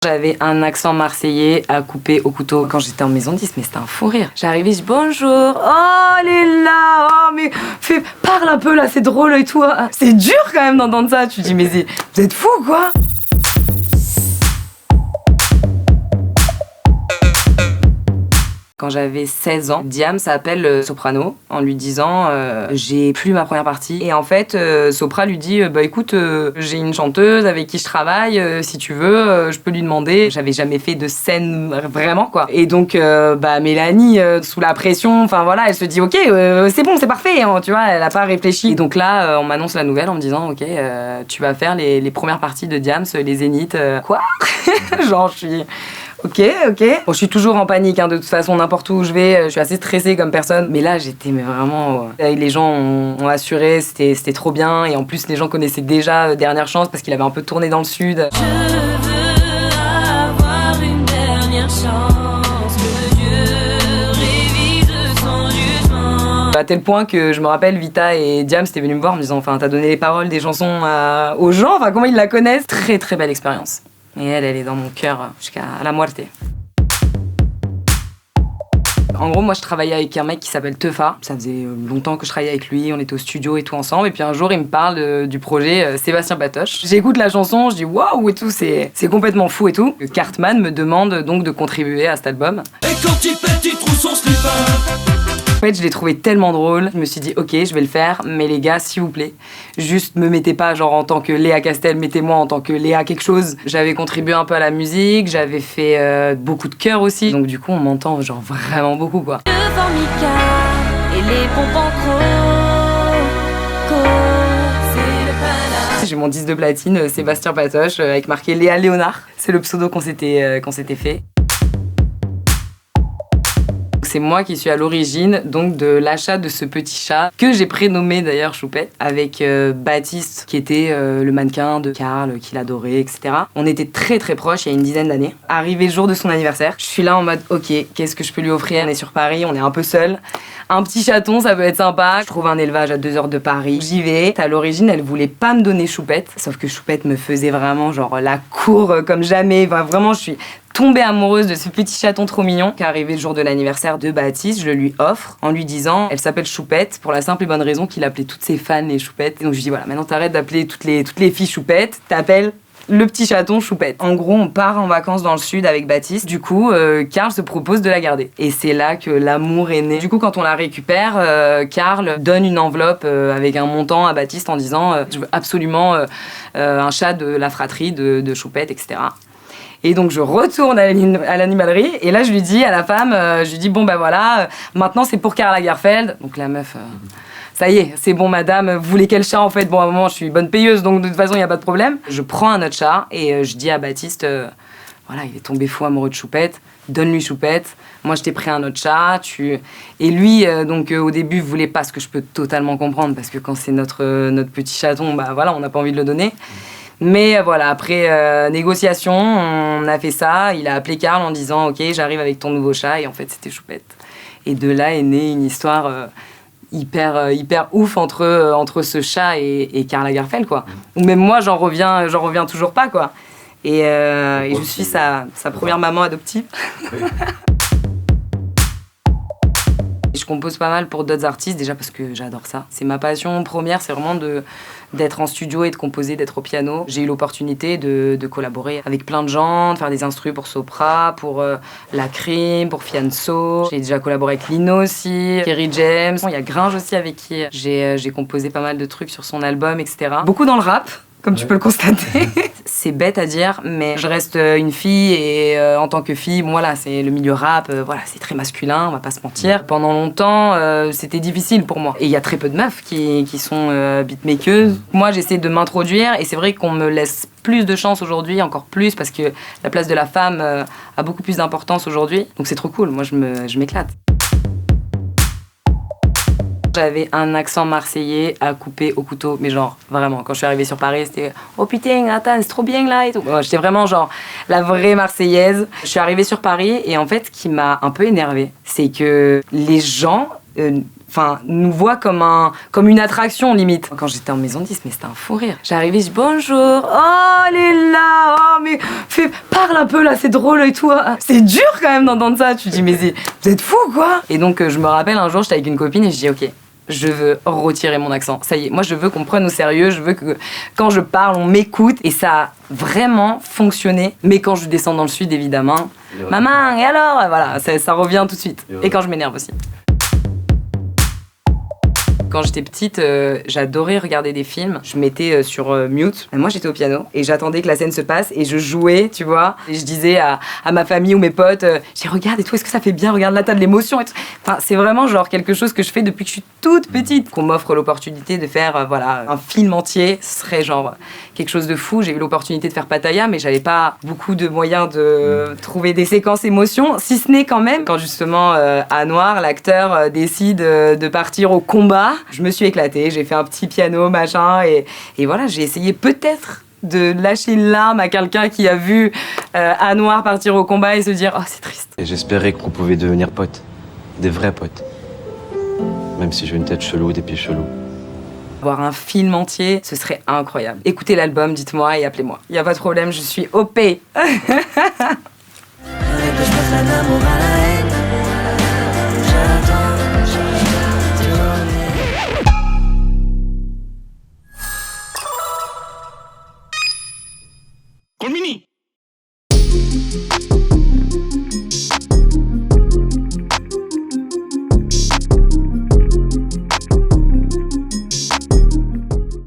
J'avais un accent marseillais à couper au couteau quand j'étais en maison de 10, mais c'était un fou rire. J'arrivais, je dis bonjour, oh elle est là, oh mais parle un peu là, c'est drôle et tout. C'est dur quand même d'entendre ça, tu dis mais vous êtes fous quoi. Quand j'avais 16 ans, Diams appelle Soprano en lui disant j'ai plus ma première partie. Et en fait, Sopra lui dit bah écoute, j'ai une chanteuse avec qui je travaille, si tu veux, je peux lui demander. J'avais jamais fait de scène vraiment quoi. Et donc Mélanie, sous la pression, enfin voilà, elle se dit ok, c'est bon, c'est parfait, hein, tu vois, elle a pas réfléchi. Et donc là, on m'annonce la nouvelle en me disant ok, tu vas faire les premières parties de Diams, les Zéniths. Quoi. Genre je suis... Ok. Bon, je suis toujours en panique, hein, de toute façon, n'importe où je vais, je suis assez stressée comme personne. Mais là, j'étais vraiment... Les gens ont assuré, c'était trop bien. Et en plus, les gens connaissaient déjà Dernière Chance parce qu'il avait un peu tourné dans le sud. Je veux avoir une dernière chance, que Dieu révise son jugement. À tel point que je me rappelle, Vita et Diams étaient venus me voir en me disant enfin, t'as donné les paroles des chansons aux gens, enfin, comment ils la connaissent. Très, très belle expérience. Et elle est dans mon cœur jusqu'à la muerte. En gros, moi, je travaillais avec un mec qui s'appelle Teufa. Ça faisait longtemps que je travaillais avec lui, on était au studio et tout ensemble. Et puis un jour, il me parle du projet Sébastien Batoche. J'écoute la chanson, je dis waouh et tout, c'est complètement fou et tout. Cartman me demande donc de contribuer à cet album. Et quand il pète, il trouve son slipper. En fait, je l'ai trouvé tellement drôle, je me suis dit ok, je vais le faire, mais les gars, s'il vous plaît, juste me mettez pas genre en tant que Léa Castel, mettez-moi en tant que Léa quelque chose. J'avais contribué un peu à la musique, j'avais fait beaucoup de chœurs aussi, donc du coup on m'entend genre vraiment beaucoup quoi. Le formica et les pompes en c'est le panache. J'ai mon disque de platine, Sébastien Patoche, avec marqué Léa Léonard. C'est le pseudo qu'on s'était fait. C'est moi qui suis à l'origine donc de l'achat de ce petit chat que j'ai prénommé d'ailleurs Choupette avec Baptiste qui était le mannequin de Karl qu'il adorait, etc. On était très très proches il y a une dizaine d'années. Arrivé le jour de son anniversaire, je suis là en mode ok, qu'est-ce que je peux lui offrir? On est sur Paris, on est un peu seul. Un petit chaton, ça peut être sympa. Je trouve un élevage à 2 heures de Paris. J'y vais. À l'origine, elle voulait pas me donner Choupette, sauf que Choupette me faisait vraiment genre la cour comme jamais. Enfin, vraiment, je suis tombée amoureuse de ce petit chaton trop mignon. Qu'arrivé le jour de l'anniversaire de Baptiste, je le lui offre en lui disant elle s'appelle Choupette pour la simple et bonne raison qu'il appelait toutes ses fans les Choupettes. Et donc je lui dis voilà, maintenant t'arrêtes d'appeler toutes les filles Choupettes, t'appelles le petit chaton Choupette. En gros, on part en vacances dans le sud avec Baptiste. Du coup, Karl se propose de la garder. Et c'est là que l'amour est né. Du coup, quand on la récupère, Karl donne une enveloppe avec un montant à Baptiste en disant je veux absolument un chat de la fratrie de Choupette, etc. Et donc je retourne à l'animalerie et là je lui dis à la femme, je lui dis bon bah voilà, maintenant c'est pour Karl Lagerfeld. Donc la meuf, ça y est, c'est bon madame, vous voulez quel chat en fait? Bon à un moment je suis bonne payeuse donc de toute façon il n'y a pas de problème. Je prends un autre chat et je dis à Baptiste, voilà il est tombé fou amoureux de Choupette, donne-lui Choupette. Moi je t'ai pris un autre chat, Et lui au début voulait pas, ce que je peux totalement comprendre parce que quand c'est notre petit chaton, bah voilà on n'a pas envie de le donner. Mais voilà, après négociation, on a fait ça. Il a appelé Karl en disant « Ok, j'arrive avec ton nouveau chat. » Et en fait, c'était Choupette. Et de là est née une histoire hyper ouf entre ce chat et Karl Lagerfeld, quoi. Ou même moi, j'en reviens toujours pas, quoi. Et je suis sa première maman adoptive. Je compose pas mal pour d'autres artistes, déjà parce que j'adore ça. C'est ma passion première, c'est vraiment d'être en studio et de composer, d'être au piano. J'ai eu l'opportunité de collaborer avec plein de gens, de faire des instrus pour Sopra, pour La Crime, pour Fianso. J'ai déjà collaboré avec Lino aussi, Kerry James. Il y a Gringe aussi avec qui j'ai composé pas mal de trucs sur son album, etc. Beaucoup dans le rap, comme tu peux le constater. C'est bête à dire, mais je reste une fille et en tant que fille, bon, voilà, c'est le milieu rap, voilà, c'est très masculin, on va pas se mentir. Pendant longtemps, c'était difficile pour moi. Et il y a très peu de meufs qui sont beatmakers. Moi, j'essaie de m'introduire et c'est vrai qu'on me laisse plus de chance aujourd'hui, encore plus, parce que la place de la femme a beaucoup plus d'importance aujourd'hui. Donc c'est trop cool, moi je m'éclate. J'avais un accent marseillais à couper au couteau, mais genre vraiment, quand je suis arrivée sur Paris, c'était oh putain, attends, c'est trop bien là et tout. J'étais vraiment genre la vraie marseillaise. Je suis arrivée sur Paris et en fait, ce qui m'a un peu énervée, c'est que les gens enfin, nous voit comme une attraction limite. Quand j'étais en maison 10, mais c'était un fou rire. J'arrivais, je dis bonjour, oh elle est là, oh mais parle un peu là, c'est drôle et tout. C'est dur quand même d'entendre ça. Tu dis mais vous êtes fous quoi. Et donc je me rappelle un jour, j'étais avec une copine et je dis ok. Je veux retirer mon accent. Ça y est, moi je veux qu'on me prenne au sérieux, je veux que quand je parle, on m'écoute. Et ça a vraiment fonctionné. Mais quand je descends dans le sud, évidemment, maman, et alors? Voilà, ça revient tout de suite. Et quand je m'énerve aussi. Quand j'étais petite, j'adorais regarder des films. Je mettais sur mute. Et moi, j'étais au piano et j'attendais que la scène se passe et je jouais, tu vois. Et je disais à ma famille ou mes potes, j'ai regarde et tout, est-ce que ça fait bien? Regarde là, t'as de l'émotion et tout. Enfin, c'est vraiment genre quelque chose que je fais depuis que je suis toute petite. Qu'on m'offre l'opportunité de faire voilà, un film entier, ce serait genre quelque chose de fou. J'ai eu l'opportunité de faire Pattaya, mais j'avais pas beaucoup de moyens de trouver des séquences émotions, si ce n'est quand même quand justement Anouar, l'acteur, décide de partir au combat. Je me suis éclatée, j'ai fait un petit piano, machin, et voilà, j'ai essayé peut-être de lâcher une larme à quelqu'un qui a vu Anouar partir au combat et se dire « Oh, c'est triste ». Et j'espérais qu'on pouvait devenir potes, des vrais potes. Même si j'ai une tête chelou, des pieds chelous. Voir un film entier, ce serait incroyable. Écoutez l'album, dites-moi et appelez-moi. Il n'y a pas de problème, je suis OP. Colmini.